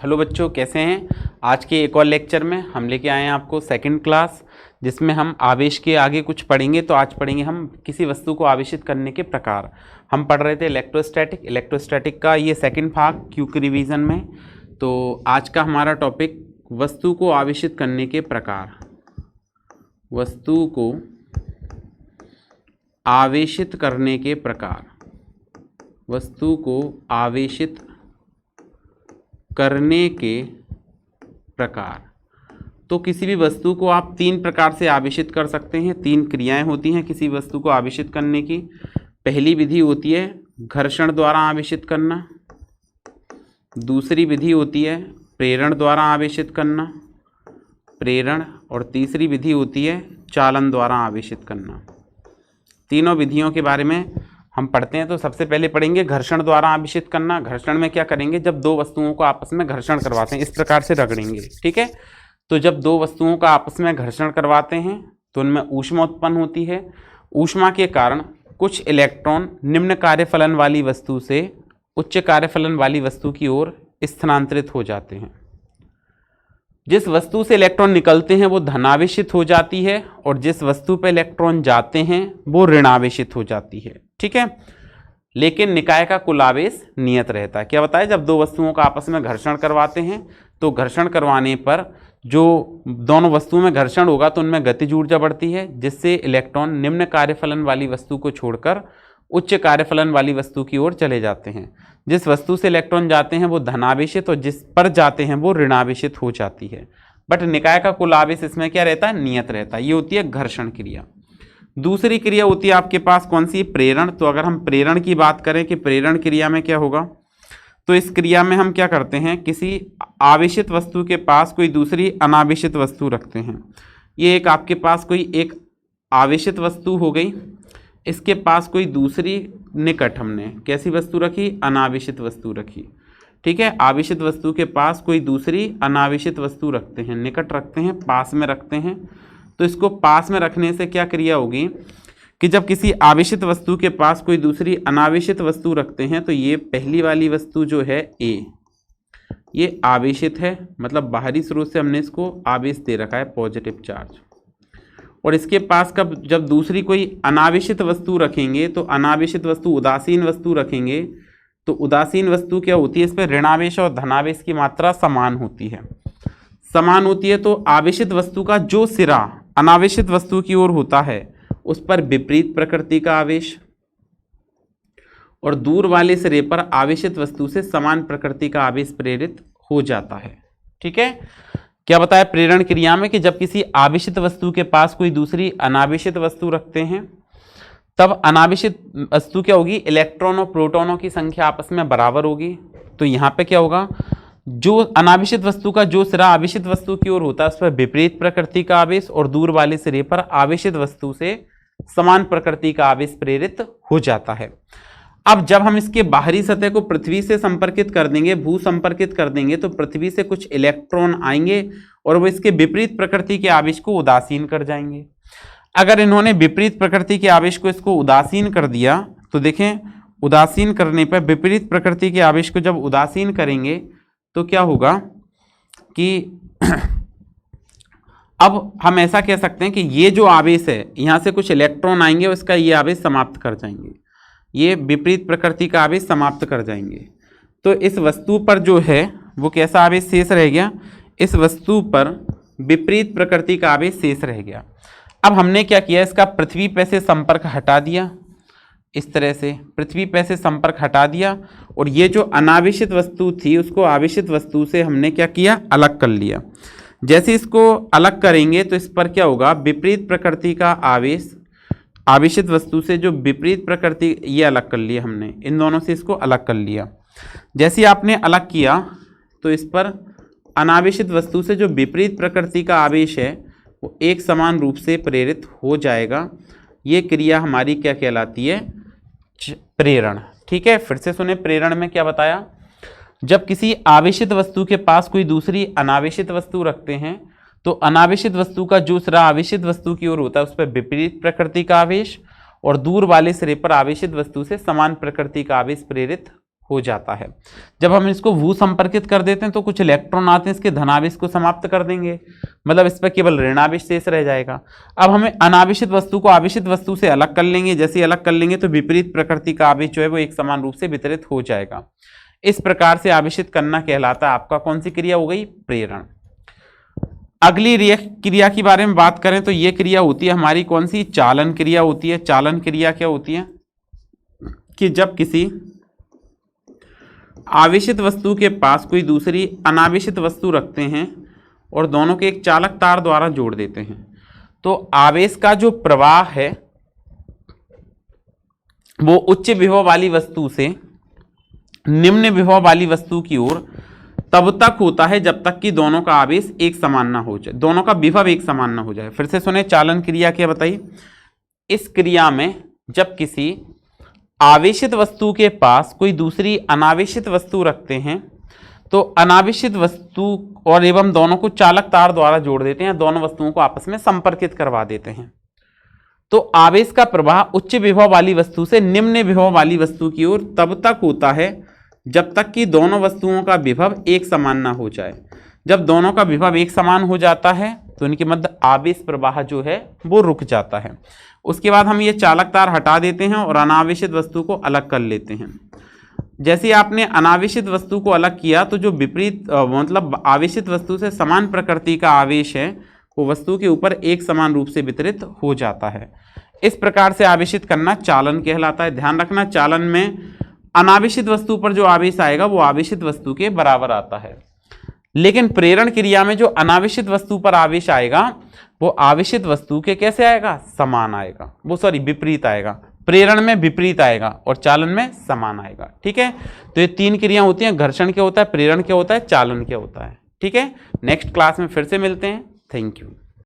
Hello बच्चों, कैसे हैं। आज के एक और लेक्चर में हम लेके आए हैं आपको सेकंड क्लास, जिसमें हम आवेश के आगे कुछ पढ़ेंगे। तो आज पढ़ेंगे हम किसी वस्तु को आवेशित करने के प्रकार। हम पढ़ रहे थे इलेक्ट्रोस्टैटिक का ये सेकंड भाग क्यूक रिवीजन में। तो आज का हमारा टॉपिक वस्तु को आवेशित करने के प्रकार। वस्तु को आवेशित करने के प्रकार। वस्तु को आवेशित करने के प्रकार। तो किसी भी वस्तु को आप तीन प्रकार से आवेशित कर सकते हैं। तीन क्रियाएं होती हैं किसी वस्तु को आवेशित करने की। पहली विधि होती है घर्षण द्वारा आवेशित करना, दूसरी विधि होती है प्रेरण द्वारा आवेशित करना, प्रेरण, और तीसरी विधि होती है चालन द्वारा आवेशित करना। तीनों विधियों के बारे में हम पढ़ते हैं। तो सबसे पहले पढ़ेंगे घर्षण द्वारा आवेशित करना। घर्षण में क्या करेंगे, जब दो वस्तुओं को आपस में घर्षण करवाते हैं, इस प्रकार से रगड़ेंगे, ठीक है। तो जब दो वस्तुओं का आपस में घर्षण करवाते हैं तो उनमें ऊष्मा उत्पन्न होती है। ऊष्मा के कारण कुछ इलेक्ट्रॉन निम्न कार्यफलन वाली वस्तु से उच्च कार्यफलन वाली वस्तु की ओर स्थानांतरित हो जाते हैं। जिस वस्तु से इलेक्ट्रॉन निकलते हैं वो धनावेशित हो जाती है, और जिस वस्तु पर इलेक्ट्रॉन जाते हैं वो ऋणावेशित हो जाती है, ठीक है। लेकिन निकाय का कुल आवेश नियत रहता है। क्या बताया, जब दो वस्तुओं का आपस में घर्षण करवाते हैं तो घर्षण करवाने पर जो दोनों वस्तुओं में घर्षण होगा तो उनमें गतिज ऊर्जा बढ़ती है, जिससे इलेक्ट्रॉन निम्न कार्यफलन वाली वस्तु को छोड़कर उच्च कार्यफलन वाली वस्तु की ओर चले जाते हैं। जिस वस्तु से इलेक्ट्रॉन जाते हैं वो धनावेशित, और जिस पर जाते हैं वो ऋणावेशित हो जाती है। बट निकाय का कुल आवेश इसमें क्या रहता है, नियत रहता है। ये होती है घर्षण क्रिया। दूसरी क्रिया होती है आपके पास कौन सी, प्रेरण। तो अगर हम प्रेरण की बात करें कि प्रेरण क्रिया में क्या होगा, तो इस क्रिया में हम क्या करते हैं, किसी आवेशित वस्तु के पास कोई दूसरी अनावेशित वस्तु रखते हैं। ये एक आपके पास कोई एक आवेशित वस्तु हो गई, इसके पास कोई दूसरी निकट हमने कैसी वस्तु रखी, अनावेशित वस्तु रखी, ठीक है। आवेशित वस्तु के पास कोई दूसरी अनावेशित वस्तु रखते हैं, निकट रखते हैं, पास में रखते हैं। तो इसको पास में रखने से क्या क्रिया होगी कि जब किसी आवेशित वस्तु के पास कोई दूसरी अनावेशित वस्तु रखते हैं तो ये पहली वाली वस्तु जो है ए, ये आवेशित है, मतलब बाहरी स्रोत से हमने इसको आवेश दे रखा है, पॉजिटिव चार्ज। और इसके पास कब जब दूसरी कोई अनावेशित वस्तु रखेंगे तो अनावेशित वस्तु उदासीन वस्तु रखेंगे, तो उदासीन वस्तु क्या होती है, इस पर ऋणावेश और धनावेश की मात्रा समान होती है। समान होती है तो आवेशित वस्तु का जो सिरा अनावेशित वस्तु की ओर होता है उस पर विपरीत प्रकृति का आवेश, और दूर वाले सिरे पर आवेशित वस्तु से समान प्रकृति का आवेश प्रेरित हो जाता है, ठीक है। क्या बताया प्रेरण क्रिया में कि जब किसी आवेशित वस्तु के पास कोई दूसरी अनावेशित वस्तु रखते हैं तब अनावेशित वस्तु क्या होगी, इलेक्ट्रॉन और प्रोटॉनों की संख्या आपस में बराबर होगी। तो यहाँ पे क्या होगा, जो अनावेशित वस्तु का जो सिरा आवेशित वस्तु की ओर होता है उस पर विपरीत प्रकृति का आवेश, और दूर वाले सिरे पर आवेशित वस्तु से समान प्रकृति का आवेश प्रेरित हो जाता है। अब जब हम इसके बाहरी सतह को पृथ्वी से संपर्कित कर देंगे, भू संपर्कित कर देंगे, तो पृथ्वी से कुछ इलेक्ट्रॉन आएंगे और वो इसके विपरीत प्रकृति के आवेश को उदासीन कर जाएंगे। अगर इन्होंने विपरीत प्रकृति के आवेश को इसको उदासीन कर दिया तो देखें, उदासीन करने पर विपरीत प्रकृति के आवेश को जब उदासीन करेंगे तो क्या होगा कि अब हम ऐसा कह सकते हैं कि ये जो आवेश है, यहाँ से कुछ इलेक्ट्रॉन आएंगे और इसका ये आवेश समाप्त कर जाएंगे, ये विपरीत प्रकृति का आवेश समाप्त कर जाएंगे। तो इस वस्तु पर जो है वो कैसा आवेश शेष रह गया, इस वस्तु पर विपरीत प्रकृति का आवेश शेष रह गया। अब हमने क्या किया, इसका पृथ्वी पे से संपर्क हटा दिया, इस तरह से पृथ्वी पे से संपर्क हटा दिया, और ये जो अनावेशित वस्तु थी उसको आवेशित वस्तु से हमने क्या किया, अलग कर लिया। जैसे इसको अलग करेंगे तो इस पर क्या होगा, विपरीत प्रकृति का आवेश आवेशित वस्तु से जो विपरीत प्रकृति, ये अलग कर लिया हमने, इन दोनों से इसको अलग कर लिया। जैसे आपने अलग किया तो इस पर अनावेशित वस्तु से जो विपरीत प्रकृति का आवेश है वो एक समान रूप से प्रेरित हो जाएगा। ये क्रिया हमारी क्या कहलाती है, प्रेरण, ठीक है। फिर से सुने, प्रेरण में क्या बताया, जब किसी आवेशित वस्तु के पास कोई दूसरी अनावेशित वस्तु रखते हैं तो अनावेशित वस्तु का जो सिरा आवेशित वस्तु की ओर होता है उस पर विपरीत प्रकृति का आवेश, और दूर वाले सिरे पर आवेशित वस्तु से समान प्रकृति का आवेश प्रेरित हो जाता है। जब हम इसको भू संपर्कित कर देते हैं तो कुछ इलेक्ट्रॉन आते हैं, इसके धनावेश को समाप्त कर देंगे, मतलब इस पर केवल ऋणावेश शेष रह जाएगा। अब हमें अनावेशित वस्तु को आवेशित वस्तु से अलग कर लेंगे, जैसे ही अलग कर लेंगे तो विपरीत प्रकृति का आवेश जो है वो एक समान रूप से वितरित हो जाएगा। इस प्रकार से आवेशित करना कहलाता है आपका कौन सी क्रिया हो गई? प्रेरण। अगली क्रिया के बारे में बात करें तो ये क्रिया होती है हमारी कौन सी? चालन क्रिया होती है। चालन क्रिया क्या होती है कि जब किसी आवेशित वस्तु के पास कोई दूसरी अनावेशित वस्तु रखते हैं और दोनों के एक चालक तार द्वारा जोड़ देते हैं, तो आवेश का जो प्रवाह है वो उच्च विभव वाली वस्तु से निम्न विभव वाली वस्तु की ओर तब तक होता है जब तक कि दोनों का आवेश एक समान ना हो जाए, दोनों का विभव एक समान ना हो जाए। फिर से सुने, चालन क्रिया क्या बताई? इस क्रिया में जब किसी आवेशित वस्तु के पास कोई दूसरी अनावेशित वस्तु रखते हैं तो अनावेशित वस्तु और एवं दोनों को चालक तार द्वारा जोड़ देते हैं, दोनों वस्तुओं को आपस में संपर्कित करवा देते हैं, तो आवेश का प्रवाह उच्च विभव वाली वस्तु से निम्न विभव वाली वस्तु की ओर तब तक होता है जब तक कि दोनों वस्तुओं का विभव एक समान ना हो जाए। जब दोनों का विभव एक समान हो जाता है तो इनके मध्य आवेश प्रवाह जो है वो रुक जाता है। उसके बाद हम ये चालक तार हटा देते हैं और अनावेशित वस्तु को अलग कर लेते हैं। जैसे आपने अनावेशित वस्तु को अलग किया तो जो विपरीत मतलब आवेशित वस्तु से समान प्रकृति का आवेश है वो वस्तु के ऊपर एक समान रूप से वितरित हो जाता है। इस प्रकार से आवेशित करना चालन कहलाता है। ध्यान रखना, चालन में अनावेशित वस्तु पर जो आवेश आएगा वो आवेशित वस्तु के बराबर आता है, लेकिन प्रेरण क्रिया में जो अनावेशित वस्तु पर आवेश आएगा वो आवेशित वस्तु के कैसे आएगा? समान आएगा, वो सॉरी विपरीत आएगा। प्रेरण में विपरीत आएगा और चालन में समान आएगा। ठीक है, तो ये तीन क्रिया होती हैं, घर्षण क्या होता है, प्रेरण क्या होता है, चालन क्या होता है। ठीक है, नेक्स्ट क्लास में फिर से मिलते हैं। Thank you.